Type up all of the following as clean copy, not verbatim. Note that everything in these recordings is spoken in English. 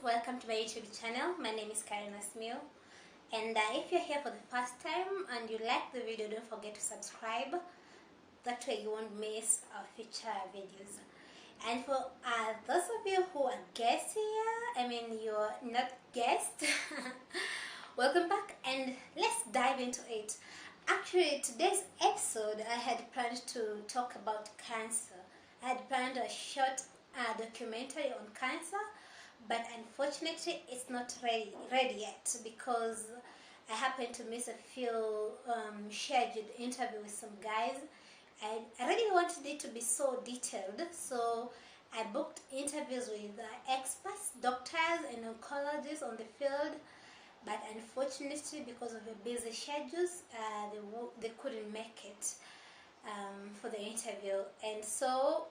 Welcome to my YouTube channel. My name is and if you're here for the first time and you like the video, don't forget to subscribe. That way you won't miss our future videos. And for those of you who are guests here, you're not guests, welcome back and let's dive into it. Actually, today's episode I had planned to talk about cancer. I had planned a short documentary on cancer, but unfortunately it's not ready yet because I happened to miss a few scheduled interviews with some guys, and I really wanted it to be so detailed, so I booked interviews with experts, doctors and oncologists on the field, but unfortunately because of their busy schedules they couldn't make it for the interview, and so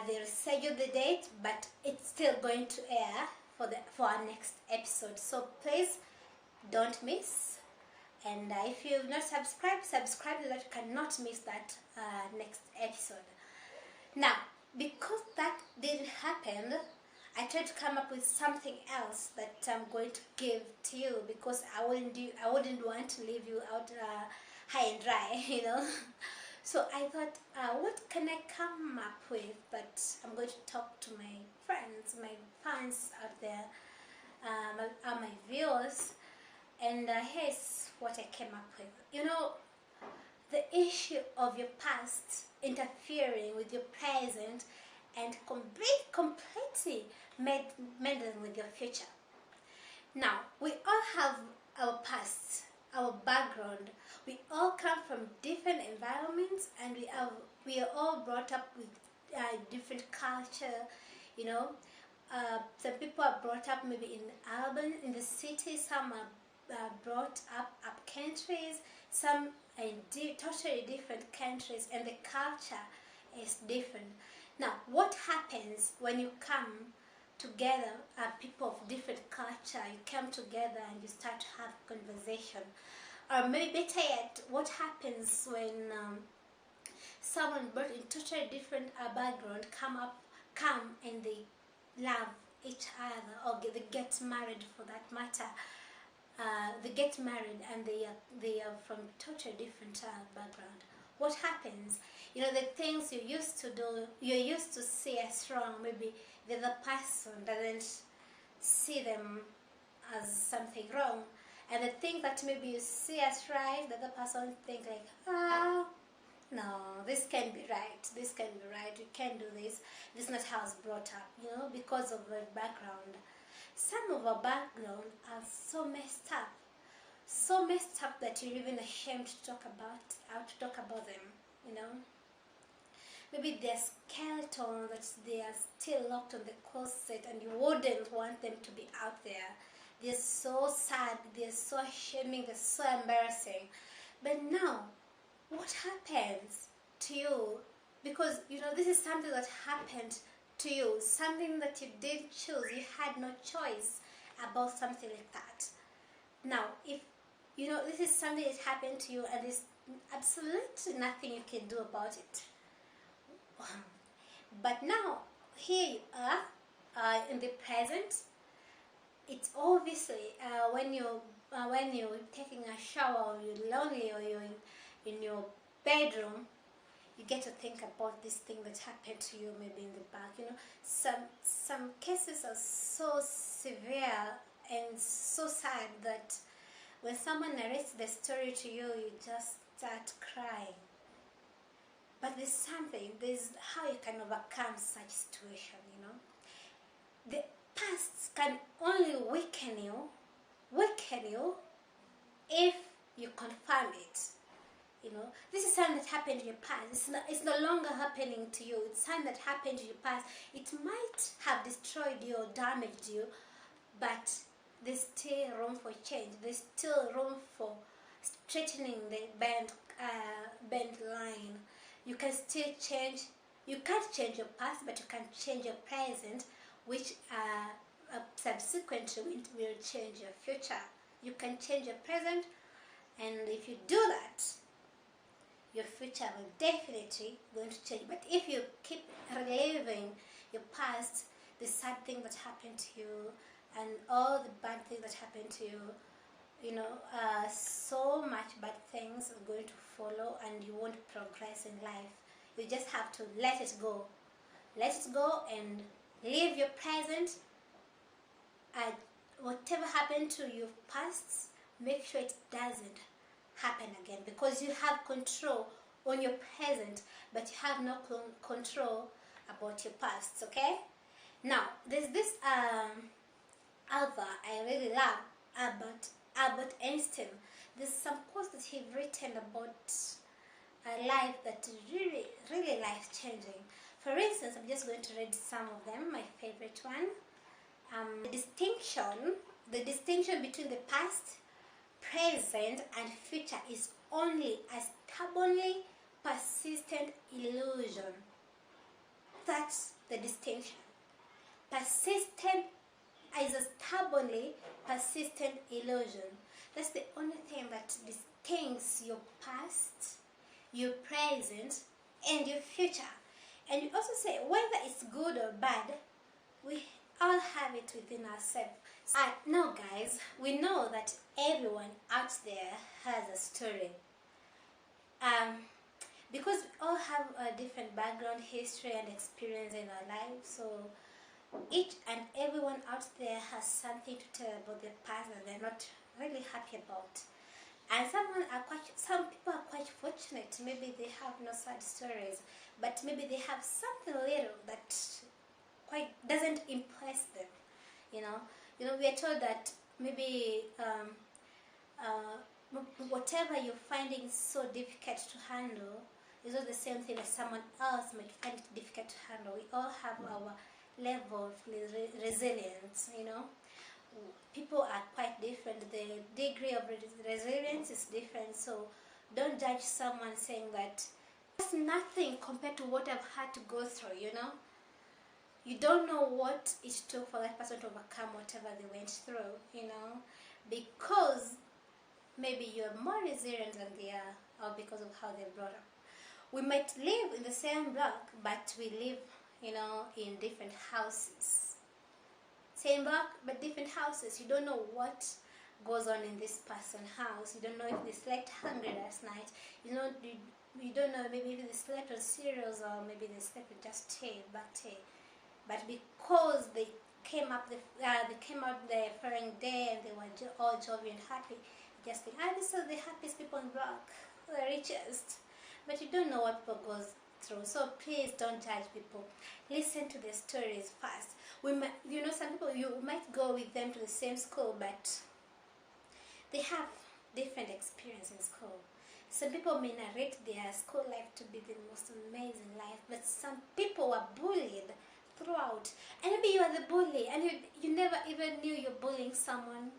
they rescheduled the date, but it's still going to air for our next episode. So please don't miss. And if you've not subscribed so that you cannot miss that next episode. Now, because that didn't happen, I tried to come up with something else that I'm going to give to you, because I wouldn't want to leave you out high and dry, you know. So I thought, what can I come up with that I'm going to talk to my friends, my fans out there, my viewers, and here's what I came up with. You know, the issue of your past interfering with your present and completely meddling with your future. Now, we all have our past, our background. We all come from different environments, and we are all brought up with different culture, you know. Some people are brought up maybe in urban, in the city. Some are brought up countries. Some are in totally different countries, and the culture is different. Now, what happens when you come together, people of different culture, you come together and you start to have conversation? Or maybe better yet, what happens when someone brought in totally different background come and they love each other, or they get married for that matter. They get married and they are from totally different background. What happens? You know, the things you used to do, you used to see as wrong, maybe the other person doesn't see them as something wrong. And the thing that maybe you see as right, the other person think like, no, this can't be right, this can't be right, you can't do this, this is not how it's brought up, you know, because of our background. Some of our background are so messed up that you're even ashamed to talk about them, you know. Maybe they're skeleton that they are still locked on the closet and you wouldn't want them to be out there. They're so sad, they're so shaming, they're so embarrassing. But now, what happens to you? Because, you know, this is something that happened to you, something that you didn't choose, you had no choice about something like that. Now, if, you know, this is something that happened to you and there's absolutely nothing you can do about it. But now, here you are, in the present. It's obviously when you're taking a shower, or you're lonely, or you're in your bedroom, you get to think about this thing that happened to you, maybe in the back. You know, some cases are so severe and so sad that when someone narrates the story to you, you just start crying. But there's how you can overcome such situation, you know. The past can only weaken you if you confirm it. You know, this is something that happened in your past. It's no longer happening to you. It's something that happened in your past. It might have destroyed you or damaged you, but there's still room for change. There's still room for straightening the bent line. You can still change. You can't change your past, but you can change your present, which subsequently will change your future. You can change your present, and if you do that, your future will definitely going to change. But if you keep reliving your past, the sad thing that happened to you and all the bad things that happened to you, so much bad things are going to follow, and you won't progress in life. You just have to let it go. Let it go and live your present. Whatever happened to your past, make sure it doesn't happen again, because you have control on your present, but you have no control about your past. Okay? Now, there's this author I really love, Albert Einstein. There's some quotes that he's written about a life that is really, really life-changing. For instance, I'm just going to read some of them. My favorite one. The distinction between the past, present, and future is only a stubbornly persistent illusion. That's the distinction. Persistent is a stubbornly persistent illusion. That's the only thing that distincts your past, your present, and your future. And you also say whether it's good or bad, we all have it within ourselves. Now guys, we know that everyone out there has a story. Because we all have a different background, history, and experience in our lives, so each and everyone out there has something to tell about their past that they're not really happy about. And some people are quite fortunate. Maybe they have no sad stories, but maybe they have something little that quite doesn't impress them. We are told that maybe whatever you're finding so difficult to handle is not the same thing as someone else might find it difficult to handle. We all have our level of resilience. People are quite different. The degree of resilience is different, so don't judge someone saying that that's nothing compared to what I've had to go through. You don't know what it took for that person to overcome whatever they went through, because maybe you're more resilient than they are, or because of how they're brought up. We might live in the same block, but we live, in different houses. Same block, but different houses. You don't know what goes on in this person's house. You don't know if they slept hungry last night. You don't know maybe if they slept on cereals, or maybe they slept with just black tea. But because they came out the following day and they were all jolly and happy, you just think, these are the happiest people in the block, the richest. But you don't know what people go through, so please don't judge people. Listen to their stories first. Some people, you might go with them to the same school, but they have different experience in school. Some people may narrate their school life to be the most amazing life, but some people were bullied throughout, and maybe you are the bully and you never even knew you're bullying someone,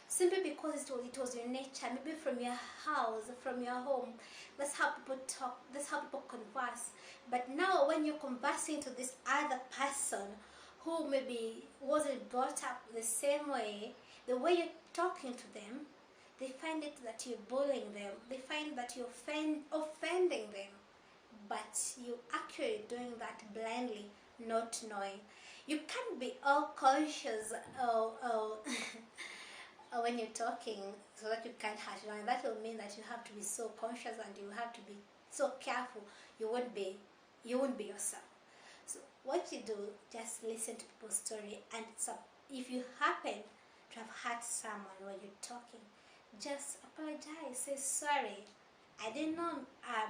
simply because it was your nature, maybe from your house, from your home. That's how people talk, that's how people converse. But now when you're conversing to this other person who maybe wasn't brought up the same way, the way you're talking to them, they find it that you're bullying them, they find that you're offending them, but you're actually doing that blindly, not knowing. You can't be all conscious when you're talking so that you can't hurt anyone. That will mean that you have to be so conscious and you have to be so careful. You won't be yourself. So what you do, just listen to people's story, and if you happen to have hurt someone when you're talking, just apologize, say sorry. I didn't know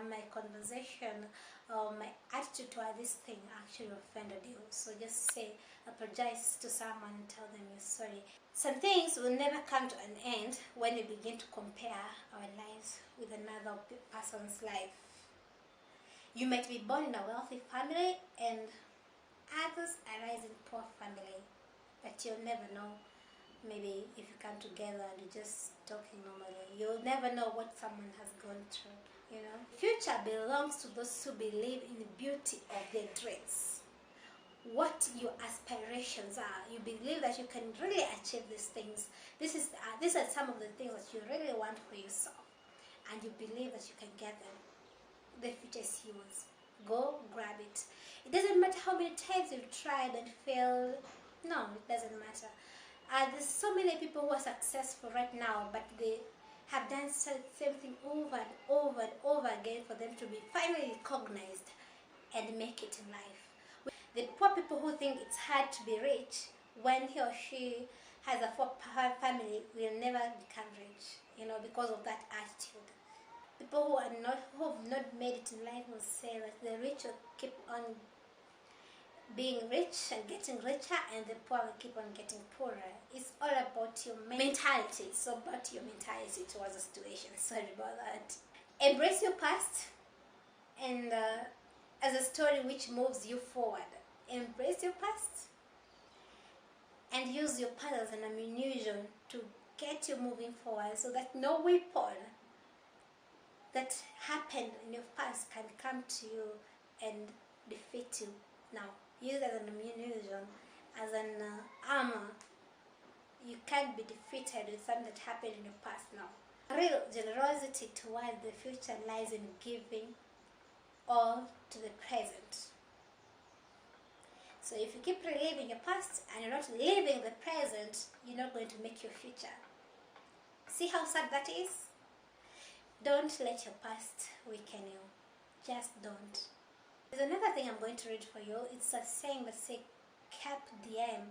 my conversation or my attitude toward this thing actually offended you. So just apologize to someone and tell them you're sorry. Some things will never come to an end when we begin to compare our lives with another person's life. You might be born in a wealthy family and others arise in poor family, but you'll never know. maybe if you come together and you're just talking normally, you'll never know what someone has gone through, you know. Future belongs to those who believe in the beauty of their dreams. What your aspirations are, you believe that you can really achieve these things. These are some of the things that you really want for yourself, and you believe that you can get them. The future is yours. Go grab it. It doesn't matter how many times you've tried and failed. No, it doesn't matter. There's so many people who are successful right now, but they have done the same thing over and over and over again for them to be finally recognized and make it in life. The poor people who think it's hard to be rich when he or she has a poor family will never become rich, you know, because of that attitude. People who have not made it in life will say that the rich will keep on being rich and getting richer, and the poor will keep on getting poorer. It's all about your mentality. It's about your mentality towards the situation. Sorry about that. Embrace your past and as a story which moves you forward. Embrace your past and use your past as an ammunition to get you moving forward, so that no weapon that happened in your past can come to you and defeat you now. Use it as an ammunition, as an armor. You can't be defeated with something that happened in your past now. Real generosity towards the future lies in giving all to the present. So if you keep reliving your past and you're not living the present, you're not going to make your future. See how sad that is? Don't let your past weaken you. Just don't. There's another thing I'm going to read for you. It's a saying that says, "Cap diem."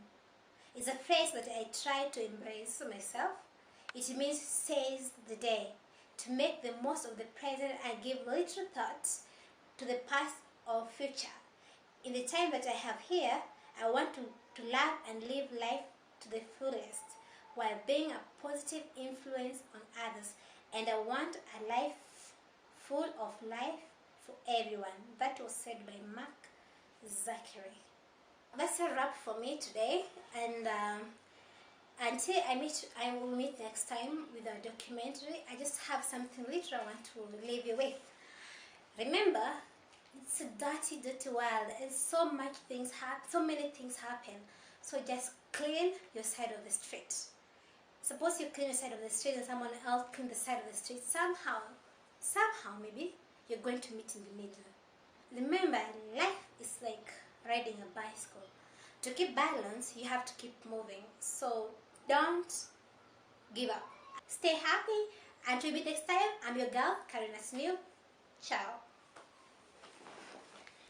It's a phrase that I try to embrace myself. It means seize the day, to make the most of the present and give little thought to the past or future. In the time that I have here, I want to love and live life to the fullest while being a positive influence on others. And I want a life full of life for everyone. That was said by Mark Zachary. That's a wrap for me today, and until I will meet next time with a documentary, I just have something little I want to leave you with. Remember, it's a dirty, dirty world, and so many things happen. So just clean your side of the street. Suppose you clean the side of the street and someone else clean the side of the street. Somehow maybe you're going to meet in the middle. Remember, life is like riding a bicycle. To keep balance, you have to keep moving. So don't give up. Stay happy. Until we meet next time, I'm your girl, Karina Smith. Ciao.